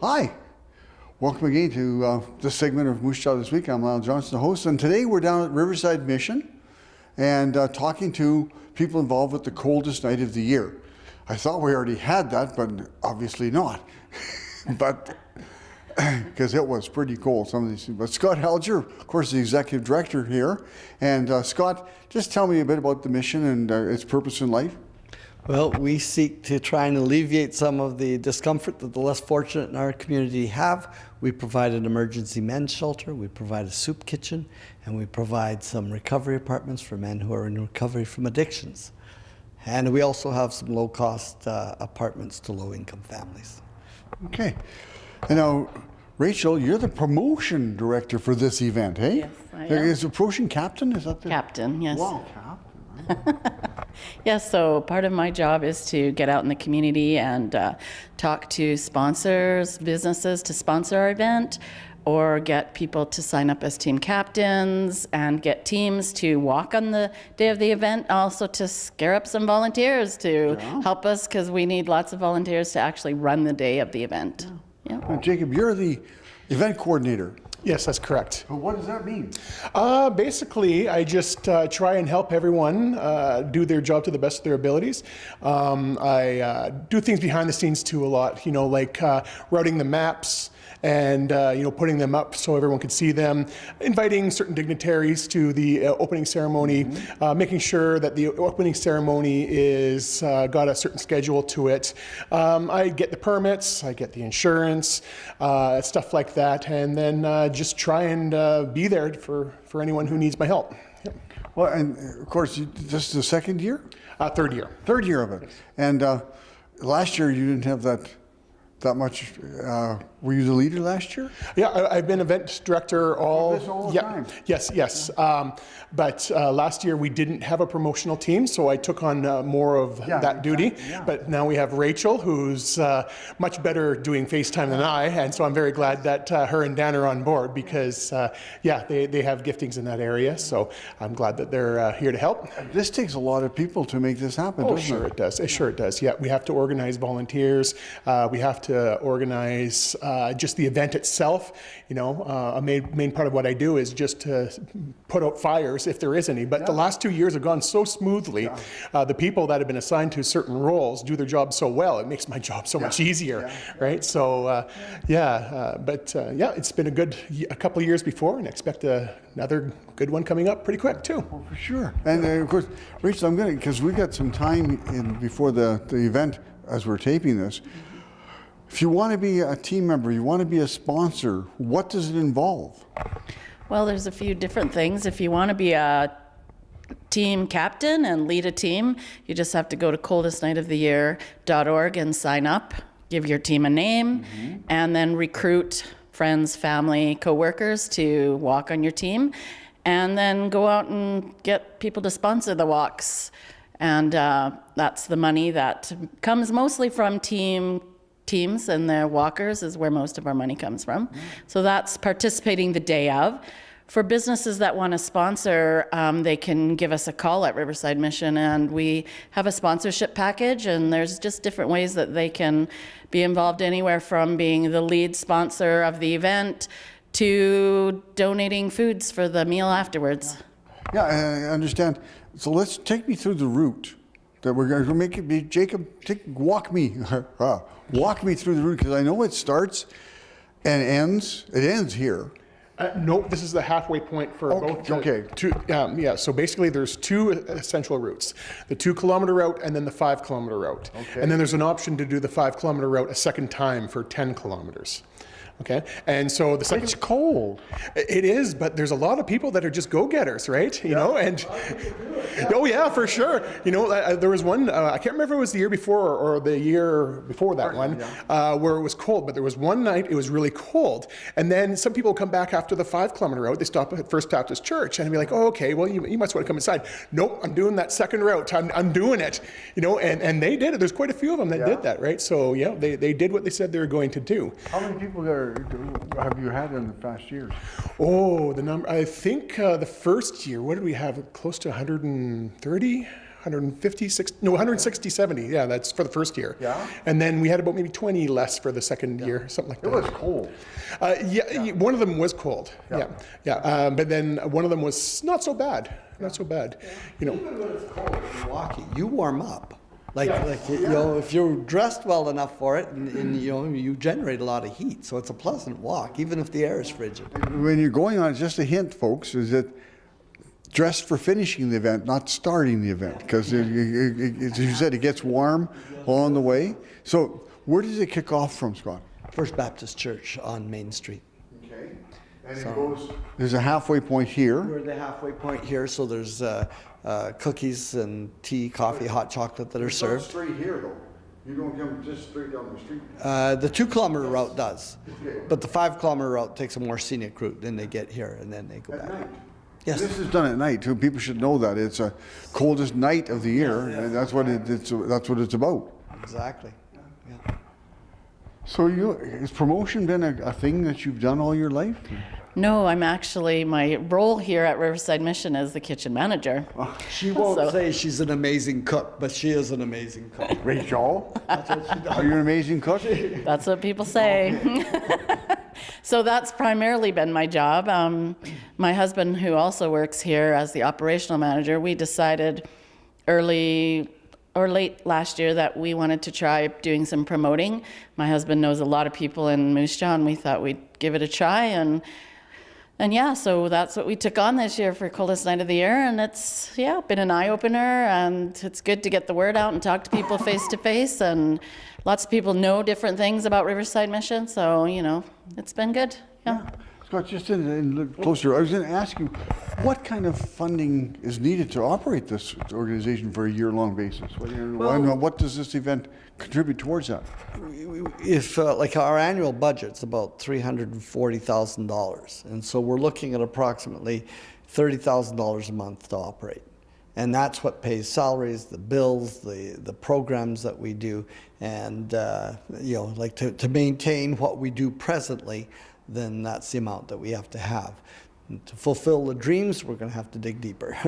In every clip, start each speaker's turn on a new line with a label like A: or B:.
A: Hi, welcome again to this segment of Moose Jaw This Week. I'm Lyle Johnson, the host, and today we're down at Riverside Mission and talking to people involved with the coldest night of the year. I thought we already had that, but obviously not. But because it was pretty cold, some of these things. But Scott Helger, of course, the executive director here. And Scott, just tell me a bit about the mission and its purpose in life.
B: Well, we seek to try and alleviate some of the discomfort that the less fortunate in our community have. We provide an emergency men's shelter, we provide a soup kitchen, and we provide some recovery apartments for men who are in recovery from addictions. And we also have some low-cost apartments to low-income families.
A: Okay. And now, Rachel, you're the promotion director for this event, hey?
C: Yes, I am.
A: Is the promotion captain? Is that the
C: Captain, yes.
A: Wow, captain.
C: Yes, so part of my job is to get out in the community and talk to sponsors, businesses to sponsor our event, or get people to sign up as team captains and get teams to walk on the day of the event, also to scare up some volunteers to help us, because we need lots of volunteers to actually run the day of the event. Yeah.
A: Now, Jacob, you're the event coordinator.
D: Yes, that's correct.
A: But what does that mean?
D: Basically, I just try and help everyone do their job to the best of their abilities. I do things behind the scenes too a lot, like routing the maps and putting them up so everyone could see them, inviting certain dignitaries to the opening ceremony, making sure that the opening ceremony is got a certain schedule to it. I get the permits, I get the insurance, stuff like that, and then just try and be there for anyone who needs my help. Yep.
A: Well, and of course, this is the second year?
D: Third year.
A: Third year of it.
D: Yes.
A: And last year you didn't have that much. Were you the leader last year?
D: Yeah, I've been event director all
A: the time.
D: Yes. But last year we didn't have a promotional team, so I took on more of that duty. Yeah. But now we have Rachel, who's much better doing FaceTime than I, and so I'm very glad that her and Dan are on board because, they have giftings in that area. So I'm glad that they're here to help.
A: This takes a lot of people to make this happen, doesn't
D: sure
A: it?
D: It does. Sure it does. Yeah, we have to organize volunteers. We have to organize just the event itself. A main part of what I do is just to put out fires if there is any. But the last 2 years have gone so smoothly. The people that have been assigned to certain roles do their job so well. It makes my job so much easier, right? So, it's been a couple of years before, and I expect another good one coming up pretty quick too.
A: Oh, for sure. And of course, Rachel, because we got some time before the event as we're taping this. If you want to be a team member, you want to be a sponsor, what does it involve?
C: Well, there's a few different things. If you want to be a team captain and lead a team, you just have to go to coldestnightoftheyear.org and sign up, give your team a name, and then recruit friends, family, coworkers to walk on your team, and then go out and get people to sponsor the walks. And that's the money that comes mostly from teams and their walkers is where most of our money comes from. So that's participating the day of. For businesses that want to sponsor, they can give us a call at Riverside Mission, and we have a sponsorship package, and there's just different ways that they can be involved, anywhere from being the lead sponsor of the event to donating foods for the meal afterwards.
A: Yeah, I understand. So let's take me through the route that we're going to make it be. Jacob, walk me through the route, because I know it starts and ends. It ends here.
D: No, this is the halfway point for both.
A: Okay.
D: So basically there's two essential routes, the 2 kilometer route and then the 5 kilometer route. Okay. And then there's an option to do the 5 kilometer route a second time for 10 kilometers. Okay, and so the second.
A: It's cold.
D: It is, but there's a lot of people that are just go-getters, right? You know, and oh yeah, for sure. There was one. I can't remember if it was the year before or the year before that one, where it was cold. But there was one night it was really cold, and then some people come back after the 5 kilometer route. They stop at First Baptist Church, and be like, "Oh, okay, well you must want to come inside." Nope, I'm doing that second route. I'm doing it. And they did it. There's quite a few of them that did that, right? So yeah, they did what they said they were going to do.
A: How many people have you had in the past years?
D: Oh, the number, I think the first year, what did we have? Close to 130? 160, 70. Yeah, that's for the first year.
A: Yeah.
D: And then we had about maybe 20 less for the second year, something like
A: It
D: that.
A: was cold.
D: Yeah, one of them was cold.
A: Yeah.
D: But then one of them was not so bad. Not so bad. You know.
B: Even when it's cold in Milwaukee, you warm up. You know, if you're dressed well enough for it, and you know, you generate a lot of heat, so it's a pleasant walk, even if the air is frigid.
A: When you're going on, just a hint, folks, is that dress for finishing the event, not starting the event, because as you said, it gets warm along the way. So where does it kick off from, Scott?
B: First Baptist Church on Main Street.
A: Okay. And it goes, there's a halfway point here.
B: We're at the halfway point here, so there's cookies and tea, coffee, hot chocolate that are
A: It's not
B: served.
A: straight here, though. You don't come just straight down the street.
B: The 2-kilometer route does,
A: Okay.
B: but the 5-kilometer route takes a more scenic route. Then they get here and then they go
A: At
B: back.
A: night.
B: Yes.
A: This is done at night too. People should know that it's a coldest night of the year, and that's what it's about.
B: Exactly. Yeah.
A: So has promotion been a thing that you've done all your life?
C: No, I'm actually, my role here at Riverside Mission is the kitchen manager.
B: She won't
C: So-
B: say she's an amazing cook, but she is an amazing cook.
A: Rachel, are you an amazing cook?
C: That's what people say. So that's primarily been my job. My husband, who also works here as the operational manager, we decided early or late last year that we wanted to try doing some promoting. My husband knows a lot of people in Moose Jaw, and we thought we'd give it a try. And yeah, so that's what we took on this year for Coldest Night of the Year, and it's been an eye-opener, and it's good to get the word out and talk to people face to face, and lots of people know different things about Riverside Mission, so you know, it's been good. Yeah.
A: Scott, just in look closer, I was going to ask you, what kind of funding is needed to operate this organization for a year-long basis? What does this event contribute towards that?
B: If like our annual budget's about $340,000, and so we're looking at approximately $30,000 a month to operate, and that's what pays salaries, the bills, the programs that we do, and you know, like to maintain what we do presently. Then that's the amount that we have to have. And to fulfill the dreams, we're going to have to dig deeper.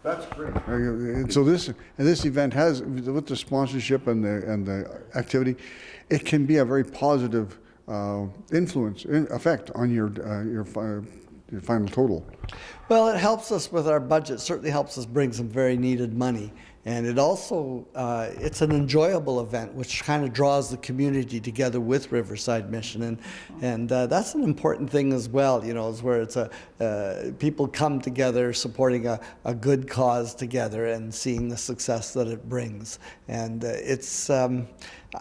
A: That's great. And so this event has, with the sponsorship and the activity, it can be a very positive effect on your final total.
B: Well, it helps us with our budget. Certainly helps us bring some very needed money. And it also, it's an enjoyable event, which kind of draws the community together with Riverside Mission. And that's an important thing as well, you know, is where it's people come together supporting a good cause together and seeing the success that it brings. And it's,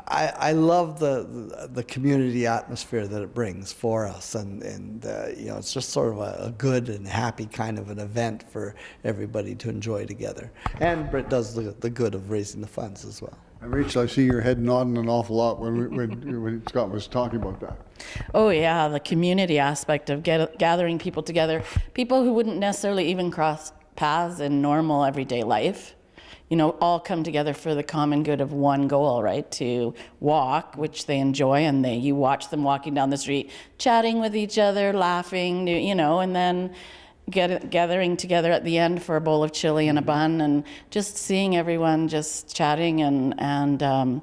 B: I love the community atmosphere that it brings for us. And you know, it's just sort of a good and happy kind of an event for everybody to enjoy together. And it does the good of raising the funds as well.
A: And Rachel, I see your head nodding an awful lot when Scott was talking about that.
C: Oh yeah, the community aspect of gathering people together, people who wouldn't necessarily even cross paths in normal everyday life. You know, all come together for the common good of one goal, right? To walk, which they enjoy, and you watch them walking down the street, chatting with each other, laughing, you know, and then gathering together at the end for a bowl of chili and a bun, and just seeing everyone just chatting and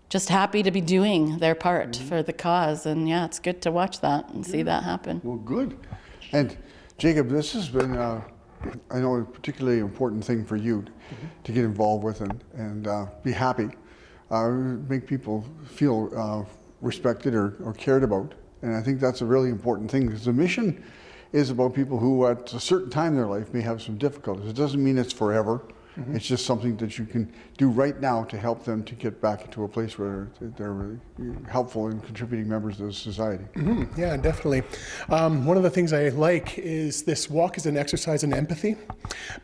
C: just happy to be doing their part for the cause. And yeah, it's good to watch that and see that happen.
A: Well, good. And Jacob, this has been, I know, a particularly important thing for you to get involved with and be happy, make people feel respected or cared about. And I think that's a really important thing, because the mission is about people who at a certain time in their life may have some difficulties. It doesn't mean it's forever. It's just something that you can do right now to help them to get back into a place where they're really helpful and contributing members of the society.
D: Yeah, definitely. One of the things I like is this walk is an exercise in empathy.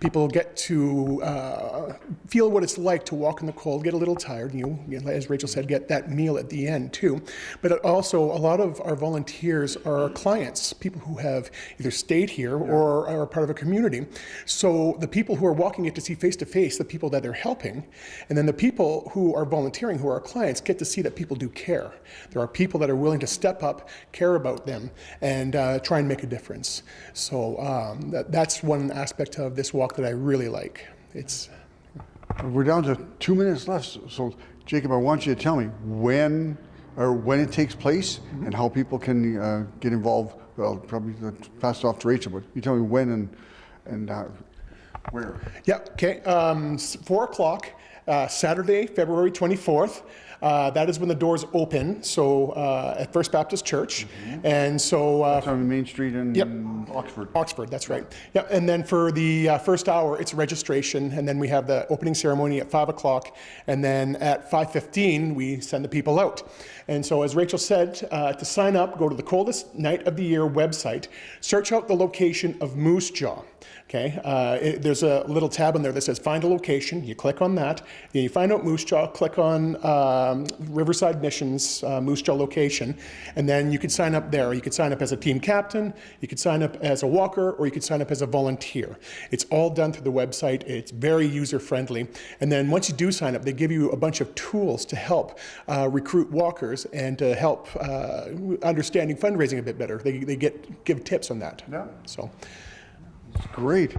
D: People get to feel what it's like to walk in the cold, get a little tired, you know, as Rachel said, get that meal at the end too. But also a lot of our volunteers are our clients, people who have either stayed here or are part of a community. So the people who are walking get to see face to face the people that they're helping, and then the people who are volunteering, who are our clients, get to see that people do care. There are people that are willing to step up, care about them, and try and make a difference. So that's one aspect of this walk that I really like, it's
A: We're down to 2 minutes left. So, Jacob, I want you to tell me when it takes place and how people can get involved. Well, probably pass it off to Rachel, but you tell me when and where.
D: Yeah, okay. 4 o'clock, Saturday, February 24th. That is when the doors open, so at First Baptist Church. And so...
A: That's on Main Street in
D: Yep.
A: Oxford.
D: Oxford, that's right. Yeah, and then for the first hour, it's registration, and then we have the opening ceremony at 5 o'clock, and then at 5:15, we send the people out. And so, as Rachel said, to sign up, go to the Coldest Night of the Year website, search out the location of Moose Jaw. Okay, there's a little tab on there that says find a location. You click on that, then you find out Moose Jaw, click on Riverside Mission's Moose Jaw location, and then you can sign up there. You could sign up as a team captain, you could sign up as a walker, or you could sign up as a volunteer. It's all done through the website. It's very user-friendly. And then once you do sign up, they give you a bunch of tools to help recruit walkers and to help understanding fundraising a bit better. They give tips on that.
A: Yeah.
D: So.
A: Great.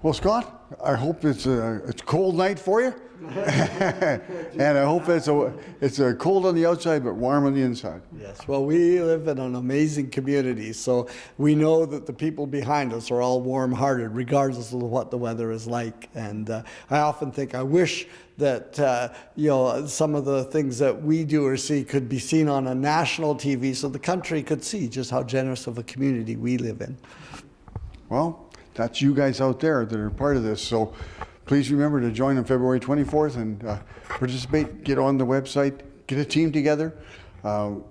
A: Well, Scott, I hope it's a cold night for you, and I hope it's a cold on the outside but warm on the inside.
B: Yes, well, we live in an amazing community, so we know that the people behind us are all warm-hearted, regardless of what the weather is like. And I often think I wish that some of the things that we do or see could be seen on a national TV, so the country could see just how generous of a community we live in.
A: Well, that's you guys out there that are part of this. So please remember to join on February 24th and participate. Get on the website, get a team together. It'll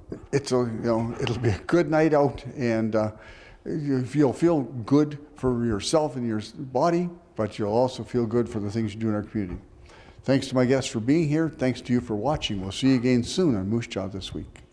A: be a good night out, and you'll feel good for yourself and your body, but you'll also feel good for the things you do in our community. Thanks to my guests for being here. Thanks to you for watching. We'll see you again soon on Moose Jaw This Week.